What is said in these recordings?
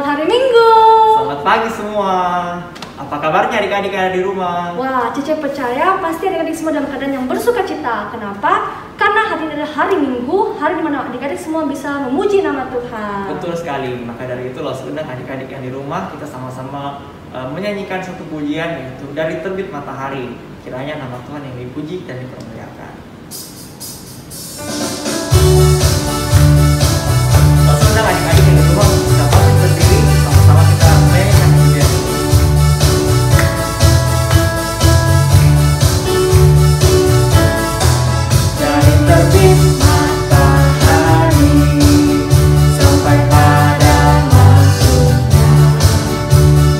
hari Minggu. Selamat pagi semua. Apa kabarnya adik-adik yang ada di rumah? Wah, Cece percaya pasti adik-adik semua dalam keadaan yang bersuka cita. Kenapa? Karena hari ini adalah hari Minggu, hari dimana adik-adik semua bisa memuji nama Tuhan. Betul sekali. Maka dari itu loh, sebenarnya adik-adik yang di rumah kita sama-sama menyanyikan satu pujian, yaitu Dari Terbit Matahari. Kiranya nama Tuhan yang dipuji dan dipermuliakan. Sebenarnya adik-adik yang di rumah bisa bangkit berdiri, sama-sama kita menyanyikan pujian. Dari terbit matahari sampai pada masuknya,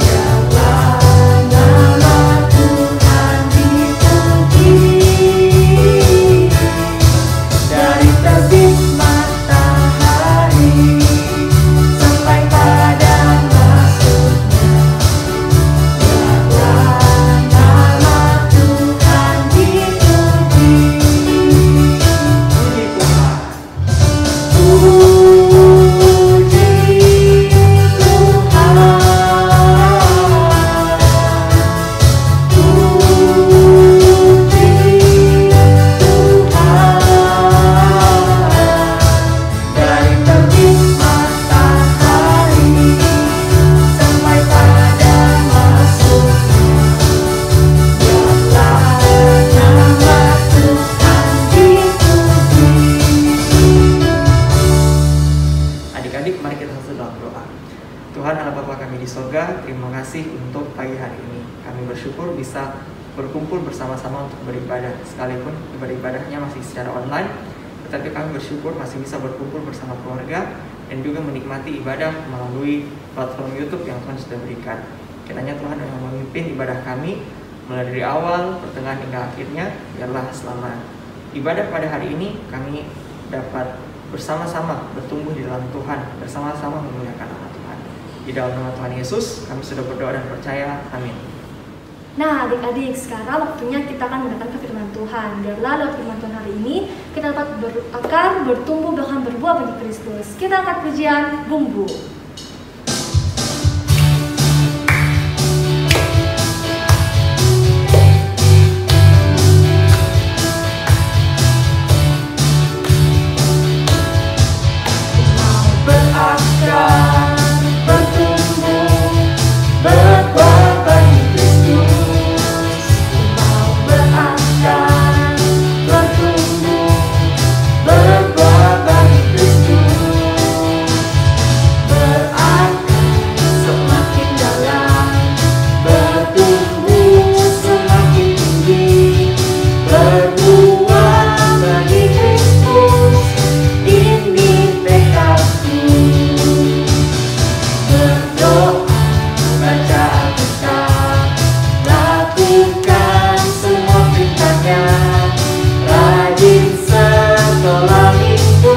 biarlah nama Tuhan dipuji. Dari terbit matahari sampai pada masuknya, biarlah nama Tuhan dipuji. Puji Tuhan. Puji Tuhan. Dari terbit matahari sampai pada masuknya, biarlah nama Tuhan dipuji. Adik-adik, mari kita satu dalam doa. Tuhan Allah Bapa kami di sorga, terima kasih untuk pagi hari ini. Kami bersyukur bisa berkumpul bersama-sama untuk beribadah. Sekalipun ibadahnya masih secara online, tetapi kami bersyukur masih bisa berkumpul bersama keluarga dan juga menikmati ibadah melalui platform YouTube yang Tuhan sudah berikan. Kiranya Tuhan yang memimpin ibadah kami mulai dari awal, pertengahan hingga akhirnya. Biarlah selama ibadah pada hari ini kami dapat bersama-sama bertumbuh di dalam Tuhan, bersama-sama memuliakan nama Tuhan. Di dalam nama Tuhan Yesus kami sudah berdoa dan percaya. Amin. Nah, adik-adik, sekarang waktunya kita akan mendengarkan firman Tuhan. Biarlah lewat firman Tuhan hari ini kita dapat berakar, bertumbuh, bahkan berbuah bagi Kristus. Kita angkat pujian bumbu. Berakar, bertumbuh, berbuah bagi Kristus. Mau berakar, bertumbuh, berbuah bagi Kristus. Berakar semakin dalam, bertumbuh semakin tinggi, berbuah bagi Kristus. Ini tekadku. Berdoa, baca Alkitab, lakukan semua perintahnya, rajin sekolah minggu,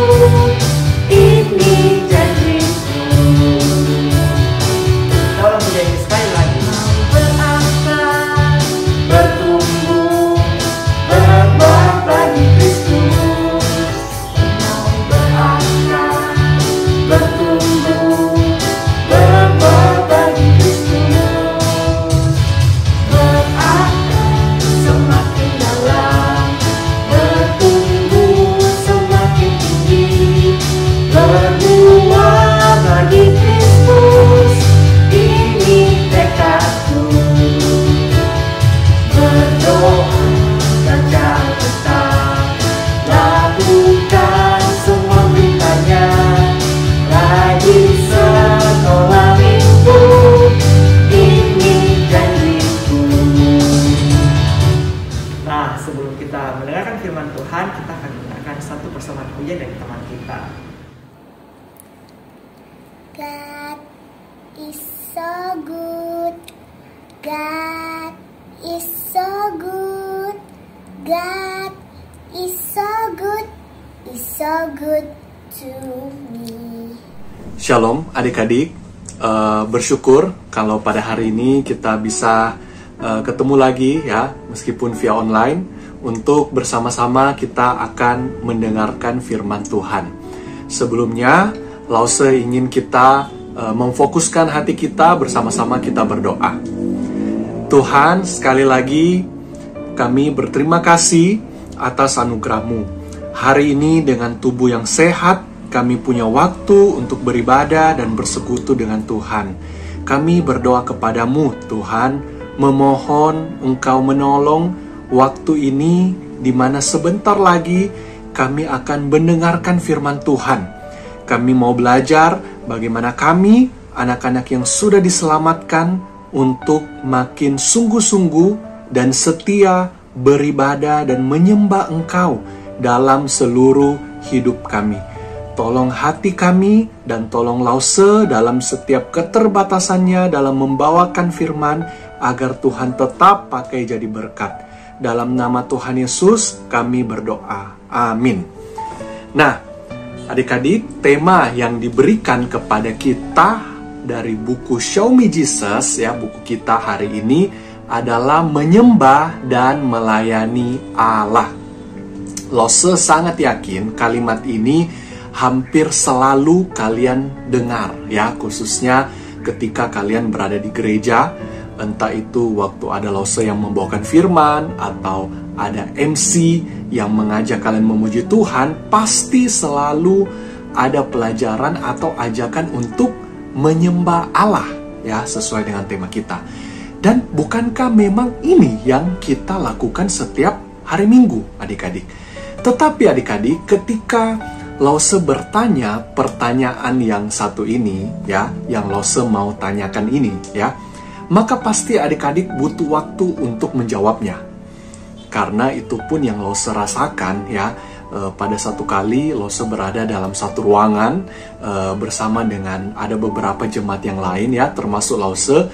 ini janjiku. Tolong menyanyi sekali lagi. Mau berakar, bertumbuh, berbuah bagi Kristus. Mau berakar, bertumbuh, berbuah bagi Kristus. Berakar semakin dalam, bertumbuh semakin tinggi, berbuah bagi Kristus. Ini tekadku. Berdoa, baca Alkitab, lakukan semua perintahnya, rajin sekolah minggu, ini janjiku. Nah, sebelum kita mendengarkan firman Tuhan, kita akan mendengarkan satu persembahan pujian dari teman kita. God is so good. God is so good. God is so good. Is so good to me. Shalom adik-adik, bersyukur kalau pada hari ini kita bisa ketemu lagi ya, meskipun via online, untuk bersama-sama kita akan mendengarkan firman Tuhan. Sebelumnya, Lause ingin kita memfokuskan hati kita, bersama-sama kita berdoa. Tuhan, sekali lagi kami berterima kasih atas anugerah-Mu. Hari ini dengan tubuh yang sehat, kami punya waktu untuk beribadah dan bersekutu dengan Tuhan. Kami berdoa kepadamu, Tuhan, memohon Engkau menolong waktu ini, di mana sebentar lagi kami akan mendengarkan firman Tuhan. Kami mau belajar bagaimana kami, anak-anak yang sudah diselamatkan, untuk makin sungguh-sungguh dan setia beribadah dan menyembah Engkau dalam seluruh hidup kami. Tolong hati kami dan tolong Lause dalam setiap keterbatasannya dalam membawakan firman, agar Tuhan tetap pakai jadi berkat. Dalam nama Tuhan Yesus kami berdoa. Amin. Nah, adik-adik, tema yang diberikan kepada kita dari buku Show Me Jesus, ya, buku kita hari ini adalah menyembah dan melayani Allah. Lose sangat yakin kalimat ini hampir selalu kalian dengar, ya, khususnya ketika kalian berada di gereja. Entah itu waktu ada Lose yang membawakan firman, atau ada MC yang mengajak kalian memuji Tuhan, pasti selalu ada pelajaran atau ajakan untuk menyembah Allah, ya, sesuai dengan tema kita. Dan bukankah memang ini yang kita lakukan setiap hari Minggu, adik-adik? Tetapi adik-adik, ketika Lose bertanya pertanyaan yang satu ini, ya, yang Lose mau tanyakan ini, ya, maka pasti adik-adik butuh waktu untuk menjawabnya. Karena itu pun yang Lose rasakan, ya. Pada satu kali Lose berada dalam satu ruangan bersama dengan ada beberapa jemaat yang lain, ya, termasuk Lose.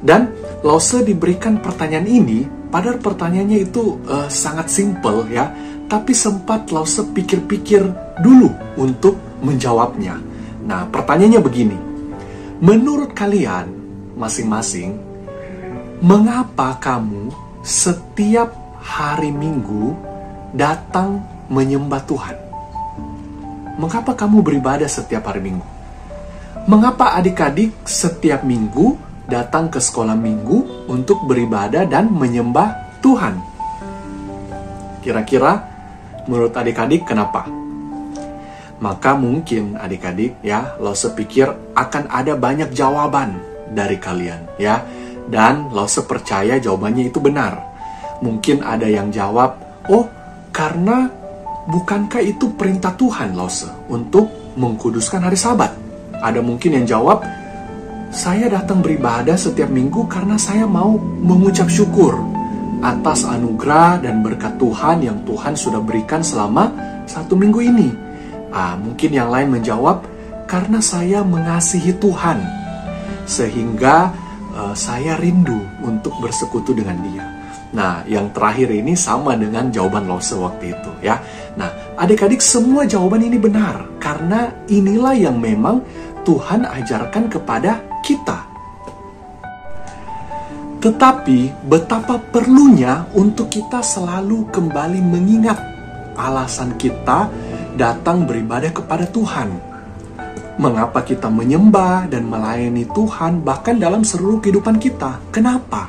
Dan Lose diberikan pertanyaan ini, padahal pertanyaannya itu sangat simple, ya. Tapi sempat Lose pikir-pikir dulu untuk menjawabnya. Nah, pertanyaannya begini. Menurut kalian masing-masing, mengapa kamu setiap hari Minggu datang menyembah Tuhan? Mengapa kamu beribadah setiap hari Minggu? Mengapa adik-adik setiap minggu datang ke sekolah minggu untuk beribadah dan menyembah Tuhan? Kira-kira menurut adik-adik kenapa? Maka mungkin adik-adik, ya, Lose pikir akan ada banyak jawaban dari kalian, ya, dan Lose percaya jawabannya itu benar. Mungkin ada yang jawab, oh, karena bukankah itu perintah Tuhan, Lose, untuk mengkuduskan hari Sabat? Ada mungkin yang jawab, saya datang beribadah setiap minggu karena saya mau mengucap syukur atas anugerah dan berkat Tuhan yang Tuhan sudah berikan selama 1 minggu ini. Mungkin yang lain menjawab, karena saya mengasihi Tuhan, sehingga saya rindu untuk bersekutu dengan Dia. Nah, yang terakhir ini sama dengan jawaban Lose waktu itu, ya. Nah, adik-adik, semua jawaban ini benar, karena inilah yang memang Tuhan ajarkan kepada kita. Tetapi betapa perlunya untuk kita selalu kembali mengingat alasan kita datang beribadah kepada Tuhan. Mengapa kita menyembah dan melayani Tuhan bahkan dalam seluruh kehidupan kita? Kenapa?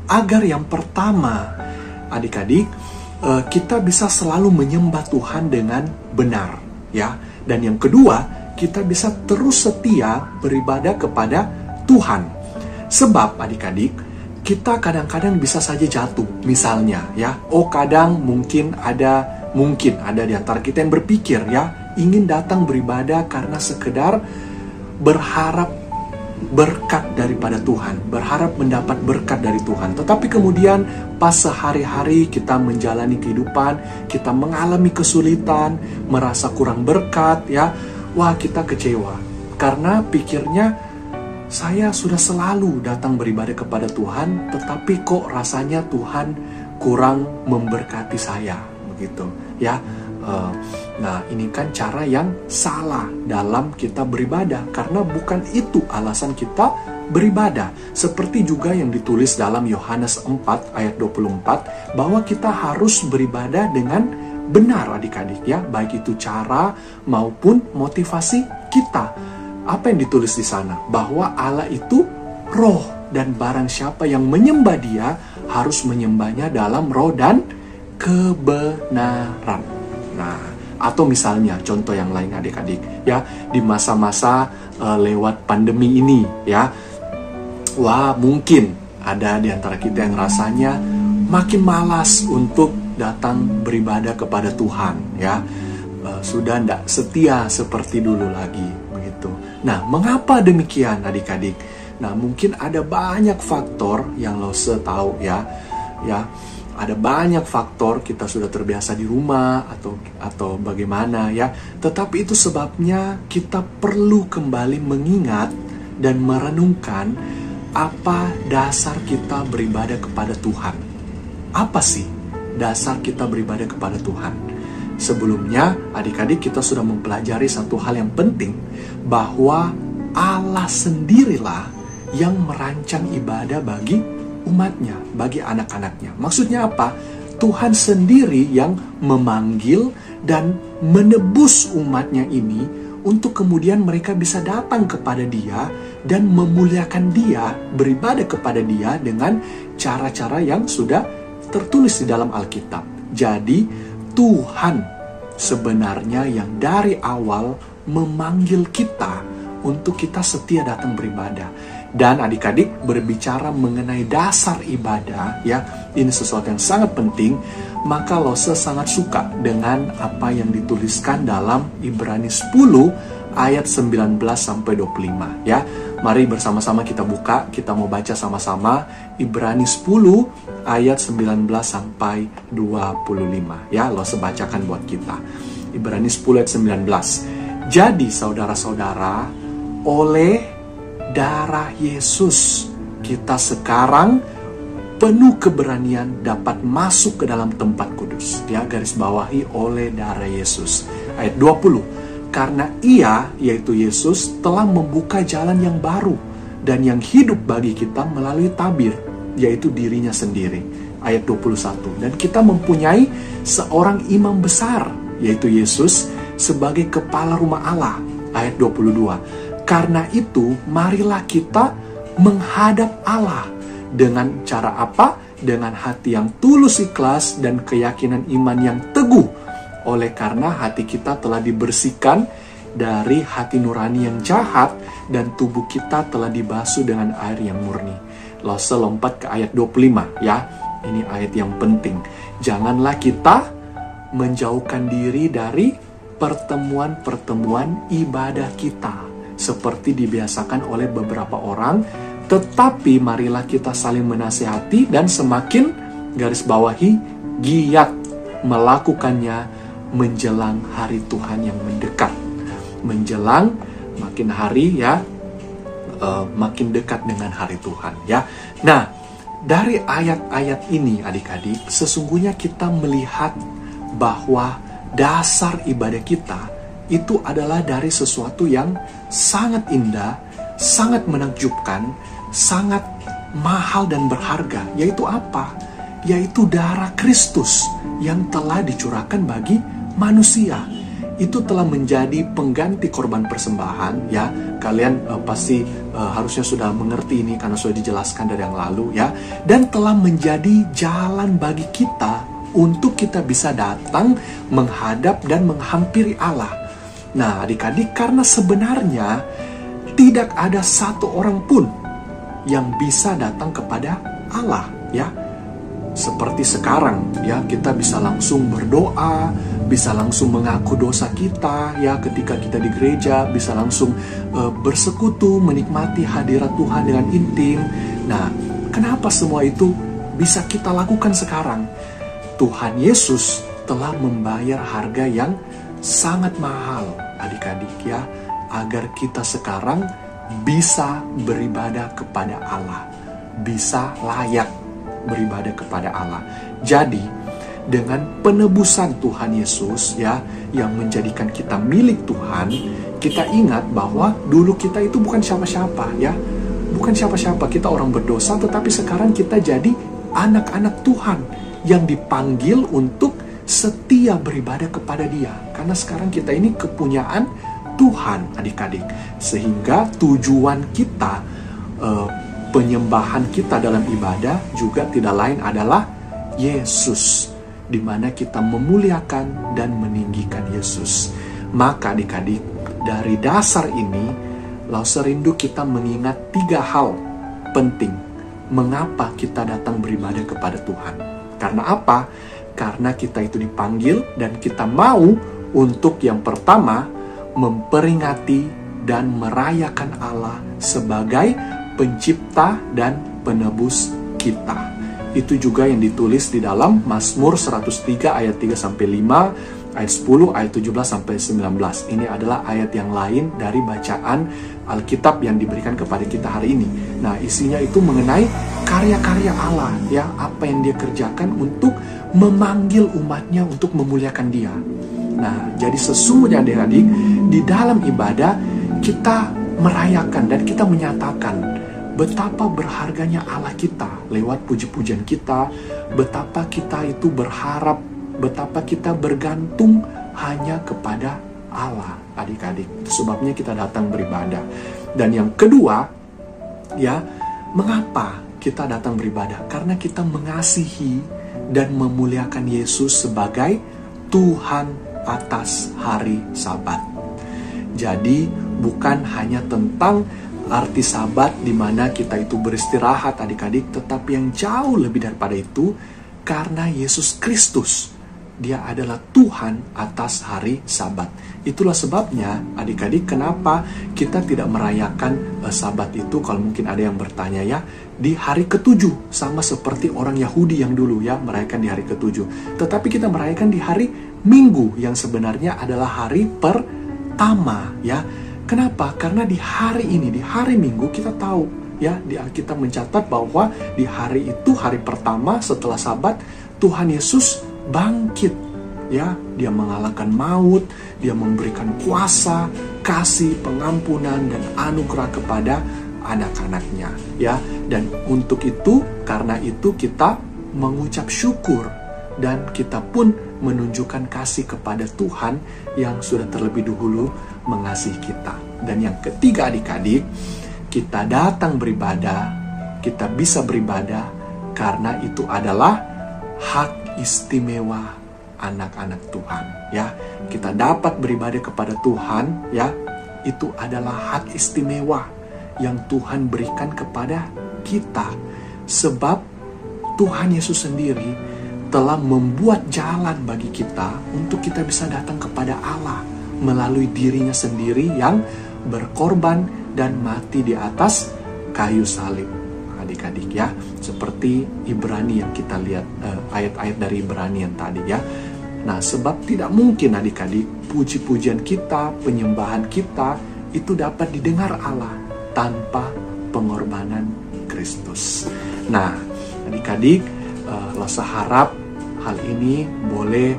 Agar yang pertama, adik-adik, kita bisa selalu menyembah Tuhan dengan benar, ya. Dan yang kedua, kita bisa terus setia beribadah kepada Tuhan. Sebab adik-adik, kita kadang-kadang bisa saja jatuh, misalnya, ya. Kadang mungkin ada di antara kita yang berpikir, ya, ingin datang beribadah karena sekedar berharap berkat daripada Tuhan, berharap mendapat berkat dari Tuhan. Tetapi kemudian pas sehari-hari kita menjalani kehidupan, kita mengalami kesulitan, merasa kurang berkat, ya. Wah, kita kecewa karena pikirnya saya sudah selalu datang beribadah kepada Tuhan, tetapi kok rasanya Tuhan kurang memberkati saya, begitu, ya. Nah, ini kan cara yang salah dalam kita beribadah, karena bukan itu alasan kita beribadah. Seperti juga yang ditulis dalam Yohanes 4 ayat 24, bahwa kita harus beribadah dengan benar, adik-adik, ya, baik itu cara maupun motivasi kita. Apa yang ditulis di sana? Bahwa Allah itu roh, dan barang siapa yang menyembah Dia harus menyembahnya dalam roh dan kebenaran. Nah, atau misalnya contoh yang lain adik-adik, ya, di masa-masa lewat pandemi ini, ya, wah, mungkin ada di antara kita yang rasanya makin malas untuk datang beribadah kepada Tuhan, ya, sudah tidak setia seperti dulu lagi, begitu. Nah, mengapa demikian adik-adik? Nah, mungkin ada banyak faktor yang Lose tahu, ya, ada banyak faktor. Kita sudah terbiasa di rumah atau bagaimana, ya. Tetapi itu sebabnya kita perlu kembali mengingat dan merenungkan apa dasar kita beribadah kepada Tuhan. Apa sih dasar kita beribadah kepada Tuhan? Sebelumnya, adik-adik, kita sudah mempelajari satu hal yang penting, bahwa Allah sendirilah yang merancang ibadah bagi umatnya, bagi anak-anaknya. Maksudnya apa? Tuhan sendiri yang memanggil dan menebus umatnya ini untuk kemudian mereka bisa datang kepada Dia dan memuliakan Dia, beribadah kepada Dia dengan cara-cara yang sudah tertulis di dalam Alkitab. Jadi Tuhan sebenarnya yang dari awal memanggil kita untuk kita setia datang beribadah. Dan adik-adik, berbicara mengenai dasar ibadah, ya, ini sesuatu yang sangat penting. Maka Lose sangat suka dengan apa yang dituliskan dalam Ibrani 10 ayat 19 sampai 25, ya. Mari bersama-sama kita buka, kita mau baca sama-sama Ibrani 10 ayat 19 sampai 25, ya. Lose bacakan buat kita. Ibrani 10 ayat 19. Jadi saudara-saudara, oleh darah Yesus kita sekarang penuh keberanian dapat masuk ke dalam tempat kudus, ya, garis bawahi oleh darah Yesus. Ayat 20, karena Ia, yaitu Yesus, telah membuka jalan yang baru dan yang hidup bagi kita melalui tabir, yaitu dirinya sendiri. Ayat 21, dan kita mempunyai seorang imam besar, yaitu Yesus, sebagai kepala rumah Allah. Ayat 22, karena itu, marilah kita menghadap Allah. Dengan cara apa? Dengan hati yang tulus ikhlas dan keyakinan iman yang teguh. Oleh karena hati kita telah dibersihkan dari hati nurani yang jahat dan tubuh kita telah dibasuh dengan air yang murni. Lose lompat ke ayat 25, ya. Ini ayat yang penting. Janganlah kita menjauhkan diri dari pertemuan-pertemuan ibadah kita, seperti dibiasakan oleh beberapa orang, tetapi marilah kita saling menasihati dan semakin garis bawahi giat melakukannya menjelang hari Tuhan yang mendekat. Menjelang makin hari, ya, makin dekat dengan hari Tuhan, ya. Nah, dari ayat-ayat ini adik-adik, sesungguhnya kita melihat bahwa dasar ibadah kita itu adalah dari sesuatu yang sangat indah, sangat menakjubkan, sangat mahal dan berharga. Yaitu apa? Yaitu darah Kristus yang telah dicurahkan bagi manusia. Itu telah menjadi pengganti korban persembahan, ya. Kalian pasti harusnya sudah mengerti ini karena sudah dijelaskan dari yang lalu, ya. Dan telah menjadi jalan bagi kita untuk kita bisa datang, menghadap dan menghampiri Allah. Nah, adik-adik, karena sebenarnya tidak ada satu orang pun yang bisa datang kepada Allah, ya. Seperti sekarang, ya, kita bisa langsung berdoa, bisa langsung mengaku dosa kita, ya, ketika kita di gereja, bisa langsung bersekutu, menikmati hadirat Tuhan dengan intim. Nah, kenapa semua itu bisa kita lakukan sekarang? Tuhan Yesus telah membayar harga yang sangat mahal, adik-adik, ya, agar kita sekarang bisa beribadah kepada Allah, bisa layak beribadah kepada Allah. Jadi, dengan penebusan Tuhan Yesus, ya, yang menjadikan kita milik Tuhan, kita ingat bahwa dulu kita itu bukan siapa-siapa, ya. Bukan siapa-siapa, kita orang berdosa, tetapi sekarang kita jadi anak-anak Tuhan yang dipanggil untuk setia beribadah kepada Dia. Karena sekarang kita ini kepunyaan Tuhan, adik-adik. Sehingga tujuan kita, penyembahan kita dalam ibadah juga tidak lain adalah Yesus, di mana kita memuliakan dan meninggikan Yesus. Maka adik-adik, dari dasar ini, Lause rindu kita mengingat 3 hal penting mengapa kita datang beribadah kepada Tuhan. Karena apa? Karena kita itu dipanggil dan kita mau untuk yang pertama memperingati dan merayakan Allah sebagai pencipta dan penebus kita. Itu juga yang ditulis di dalam Mazmur 103 ayat 3-5, ayat 10, ayat 17-19. Ini adalah ayat yang lain dari bacaan Alkitab yang diberikan kepada kita hari ini. Nah, isinya itu mengenai karya-karya Allah, ya, apa yang Dia kerjakan untuk memanggil umatnya untuk memuliakan Dia. Nah, jadi sesungguhnya adik-adik, di dalam ibadah kita merayakan dan kita menyatakan betapa berharganya Allah kita lewat puji-pujian kita, betapa kita itu berharap, betapa kita bergantung hanya kepada Allah, adik-adik. Itu sebabnya kita datang beribadah. Dan yang kedua, ya, mengapa kita datang beribadah? Karena kita mengasihi dan memuliakan Yesus sebagai Tuhan atas hari Sabat. Jadi bukan hanya tentang arti Sabat di mana kita itu beristirahat, adik-adik, tetapi yang jauh lebih daripada itu, karena Yesus Kristus, Dia adalah Tuhan atas hari Sabat. Itulah sebabnya, adik-adik, kenapa kita tidak merayakan Sabat itu, kalau mungkin ada yang bertanya, ya, di hari ke-7, sama seperti orang Yahudi yang dulu, ya, merayakan di hari ke-7. Tetapi kita merayakan di hari Minggu, yang sebenarnya adalah hari pertama, ya. Kenapa? Karena di hari ini, di hari Minggu, kita tahu, ya, di Alkitab mencatat bahwa di hari itu, hari pertama setelah Sabat, Tuhan Yesus bangkit, ya. Dia mengalahkan maut, Dia memberikan kuasa, kasih, pengampunan, dan anugerah kepada anak-anaknya, ya. Dan untuk itu, karena itu kita mengucap syukur, dan kita pun menunjukkan kasih kepada Tuhan yang sudah terlebih dahulu mengasihi kita. Dan yang ketiga, adik-adik, kita datang beribadah, kita bisa beribadah karena itu adalah hak istimewa anak-anak Tuhan, ya. Kita dapat beribadah kepada Tuhan, ya. Itu adalah hak istimewa yang Tuhan berikan kepada kita. Sebab Tuhan Yesus sendiri telah membuat jalan bagi kita untuk kita bisa datang kepada Allah melalui dirinya sendiri yang berkorban dan mati di atas kayu salib, adik-adik, ya. Seperti Ibrani yang kita lihat, ayat-ayat dari Ibrani yang tadi, ya. Nah, sebab tidak mungkin, adik-adik, puji-pujian kita, penyembahan kita itu dapat didengar Allah tanpa pengorbanan Kristus. Nah, adik-adik, Lause harap hal ini boleh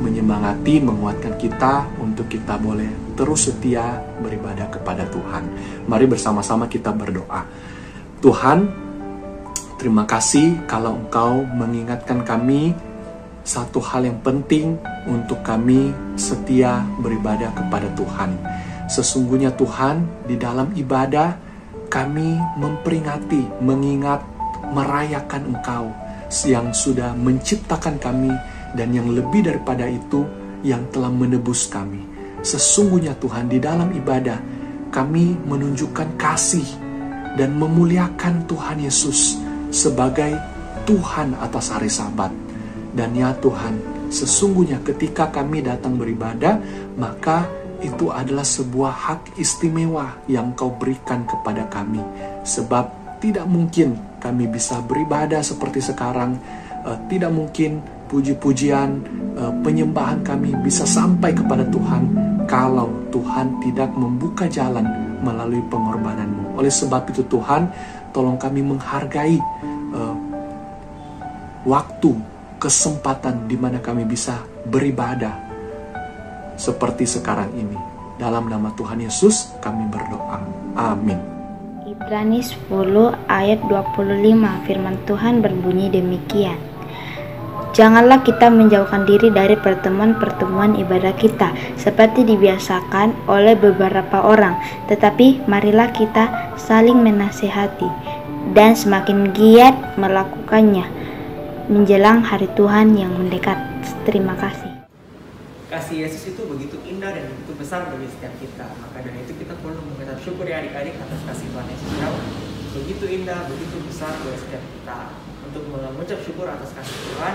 menyemangati, menguatkan kita untuk kita boleh terus setia beribadah kepada Tuhan. Mari bersama-sama kita berdoa. Tuhan, terima kasih kalau Engkau mengingatkan kami satu hal yang penting untuk kami setia beribadah kepada Tuhan. Sesungguhnya Tuhan, di dalam ibadah kami memperingati, mengingat, merayakan Engkau yang sudah menciptakan kami, dan yang lebih daripada itu, yang telah menebus kami. Sesungguhnya Tuhan, di dalam ibadah kami menunjukkan kasih dan memuliakan Tuhan Yesus sebagai Tuhan atas hari Sabat. Dan ya Tuhan, sesungguhnya ketika kami datang beribadah, maka itu adalah sebuah hak istimewa yang Kau berikan kepada kami. Sebab tidak mungkin kami bisa beribadah seperti sekarang, tidak mungkin puji-pujian, penyembahan kami bisa sampai kepada Tuhan kalau Tuhan tidak membuka jalan melalui pengorbanan-Mu. Oleh sebab itu Tuhan, tolong kami menghargai waktu, kesempatan di mana kami bisa beribadah seperti sekarang ini. Dalam nama Tuhan Yesus kami berdoa. Amin. Ibrani 10 ayat 25, firman Tuhan berbunyi demikian. Janganlah kita menjauhkan diri dari pertemuan-pertemuan ibadah kita, seperti dibiasakan oleh beberapa orang. Tetapi marilah kita saling menasihati dan semakin giat melakukannya menjelang hari Tuhan yang mendekat. Terima kasih. Kasih Yesus itu begitu indah dan begitu besar bagi setiap kita. Maka dari itu kita perlu mengucap syukur ya adik-adik atas kasih Tuhan Yesus yang begitu indah, begitu besar bagi setiap kita. Untuk mengucap syukur atas kasih Tuhan,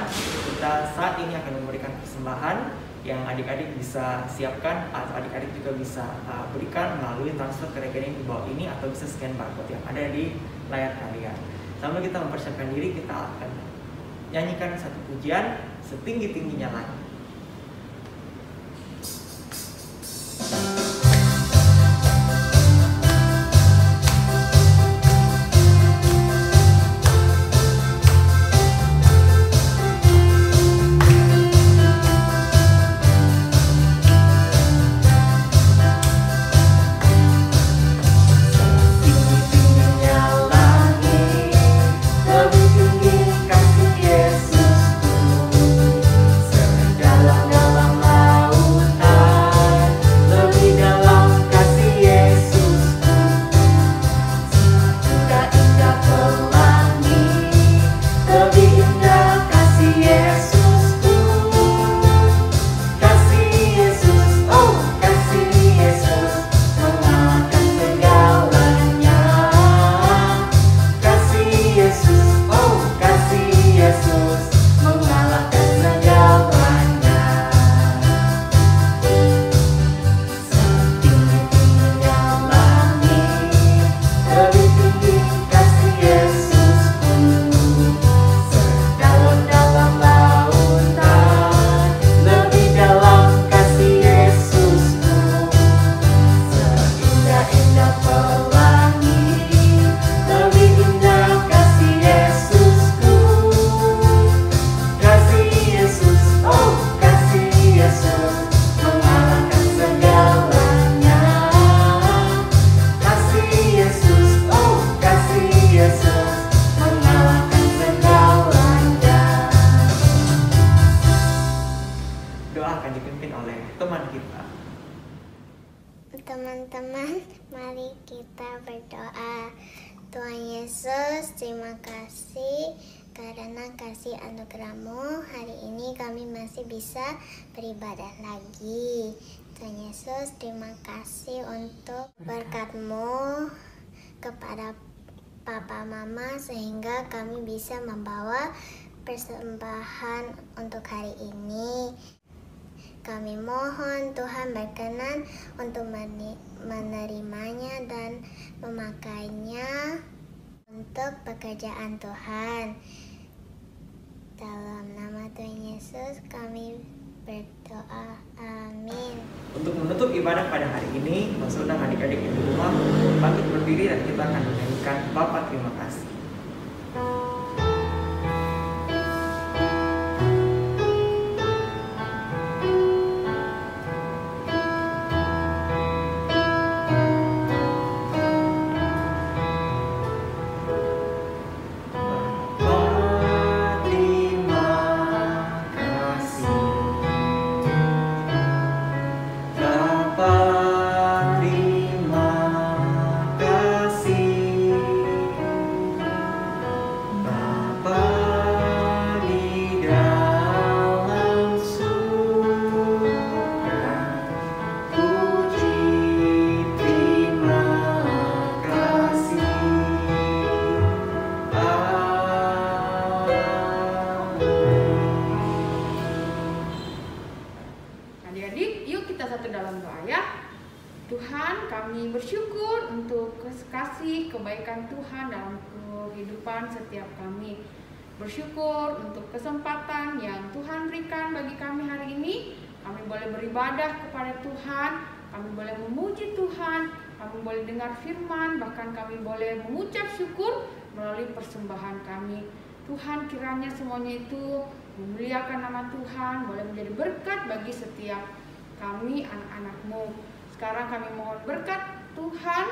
kita saat ini akan memberikan persembahan yang adik-adik bisa siapkan atau adik-adik juga bisa berikan melalui transfer ke rekening di bawah ini atau bisa scan barcode yang ada di layar kalian. Sambil kita mempersiapkan diri, kita akan nyanyikan satu pujian setinggi-tingginya lagi. Teman-teman, mari kita berdoa. Tuhan Yesus, terima kasih karena kasih anugerah-Mu. Hari ini kami masih bisa beribadah lagi. Tuhan Yesus, terima kasih untuk berkat-Mu kepada Papa Mama sehingga kami bisa membawa persembahan untuk hari ini. Kami mohon Tuhan berkenan untuk menerimanya dan memakainya untuk pekerjaan Tuhan. Dalam nama Tuhan Yesus kami berdoa. Amin. Untuk menutup ibadah pada hari ini, Mas undang adik-adik di rumah bangkit berdiri dan kita akan menyanyikan Bapa terima kasih. Tuhan, kami bersyukur untuk kasih kebaikan Tuhan dalam kehidupan setiap kami. Bersyukur untuk kesempatan yang Tuhan berikan bagi kami hari ini. Kami boleh beribadah kepada Tuhan, kami boleh memuji Tuhan, kami boleh dengar firman, bahkan kami boleh mengucap syukur melalui persembahan kami. Tuhan, kiranya semuanya itu memuliakan nama Tuhan, boleh menjadi berkat bagi setiap kami anak-anak-Mu. Sekarang kami mohon berkat Tuhan,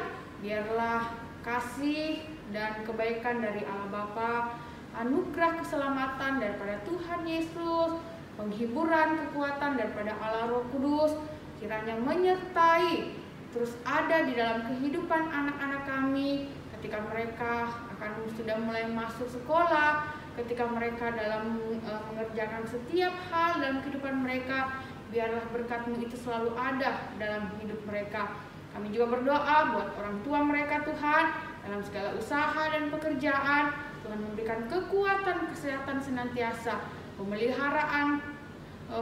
biarlah kasih dan kebaikan dari Allah Bapa, anugerah keselamatan daripada Tuhan Yesus, penghiburan kekuatan daripada Allah Roh Kudus, kiranya menyertai terus ada di dalam kehidupan anak-anak kami ketika mereka akan sudah mulai masuk sekolah, ketika mereka dalam mengerjakan setiap hal dalam kehidupan mereka. Biarlah berkat-Mu itu selalu ada dalam hidup mereka. Kami juga berdoa buat orang tua mereka Tuhan, dalam segala usaha dan pekerjaan. Tuhan memberikan kekuatan, kesehatan senantiasa, pemeliharaan,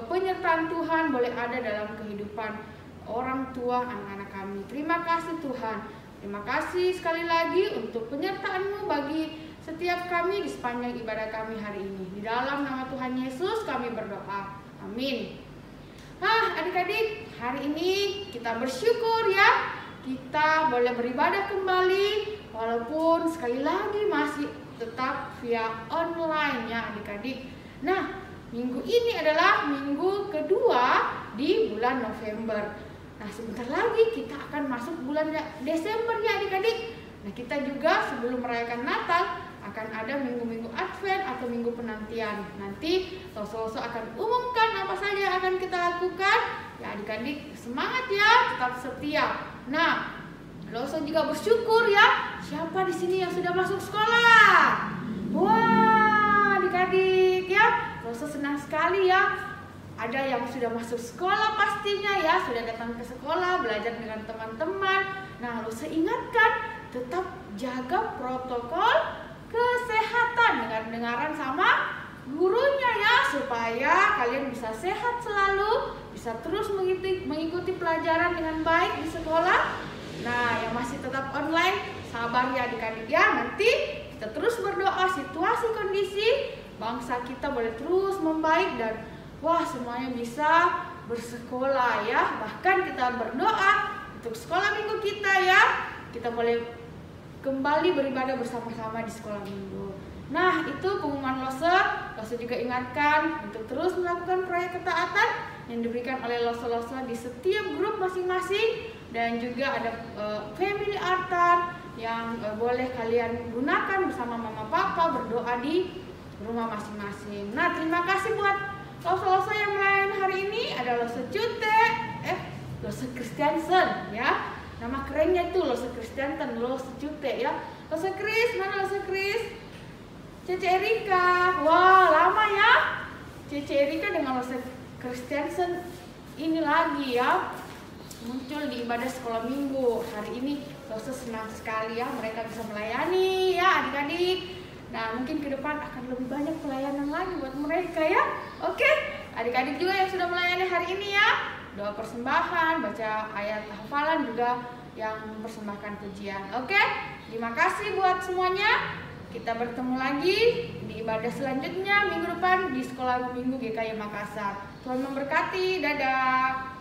penyertaan Tuhan boleh ada dalam kehidupan orang tua anak-anak kami. Terima kasih Tuhan. Terima kasih sekali lagi untuk penyertaan-Mu bagi setiap kami di sepanjang ibadah kami hari ini. Di dalam nama Tuhan Yesus kami berdoa. Amin. Adik-adik, hari ini kita bersyukur ya, kita boleh beribadah kembali walaupun sekali lagi masih tetap via online ya adik-adik. Nah, minggu ini adalah minggu kedua di bulan November. Nah, sebentar lagi kita akan masuk bulan Desember ya adik-adik. Nah, kita juga sebelum merayakan Natal akan ada minggu-minggu Advent atau minggu penantian. Nanti Loso akan umumkan apa saja yang akan kita lakukan. Ya adik-adik semangat ya, tetap setia. Nah, Loso juga bersyukur ya. Siapa di sini yang sudah masuk sekolah? Wah, adik-adik ya. Loso senang sekali ya. Ada yang sudah masuk sekolah pastinya ya, sudah datang ke sekolah, belajar dengan teman-teman. Nah, Loso ingatkan tetap jaga protokol kesehatan, dengar-dengaran sama gurunya ya, supaya kalian bisa sehat selalu, bisa terus mengikuti pelajaran dengan baik di sekolah. Nah, yang masih tetap online, sabar ya adik-adik ya, nanti kita terus berdoa situasi kondisi bangsa kita boleh terus membaik dan wah semuanya bisa bersekolah ya. Bahkan kita berdoa untuk sekolah minggu kita ya, kita boleh kembali beribadah bersama-sama di sekolah minggu. Nah, itu pengumuman Loso juga ingatkan untuk terus melakukan proyek ketaatan yang diberikan oleh Loso di setiap grup masing-masing. Dan juga ada family altar yang boleh kalian gunakan bersama mama papa berdoa di rumah masing-masing. Nah, terima kasih buat Loso yang melayani hari ini. Ada Loso Cute, Loso Kristiansen ya. Nama kerennya itu Loso Kristiansen, Loso Cute ya. Loso Kris, mana Loso Kris? Cece Erika, wah lama ya. Cece Erika dengan Loso Kristiansen ini lagi ya, muncul di ibadah sekolah minggu. Hari ini Loso senang sekali ya, mereka bisa melayani ya adik-adik. Nah, mungkin ke depan akan lebih banyak pelayanan lagi buat mereka ya. Oke, adik-adik juga yang sudah melayani hari ini ya, doa persembahan, baca ayat hafalan juga yang mempersembahkan pujian. Oke, terima kasih buat semuanya. Kita bertemu lagi di ibadah selanjutnya minggu depan di Sekolah Minggu GKI Makassar. Tuhan memberkati, dadah.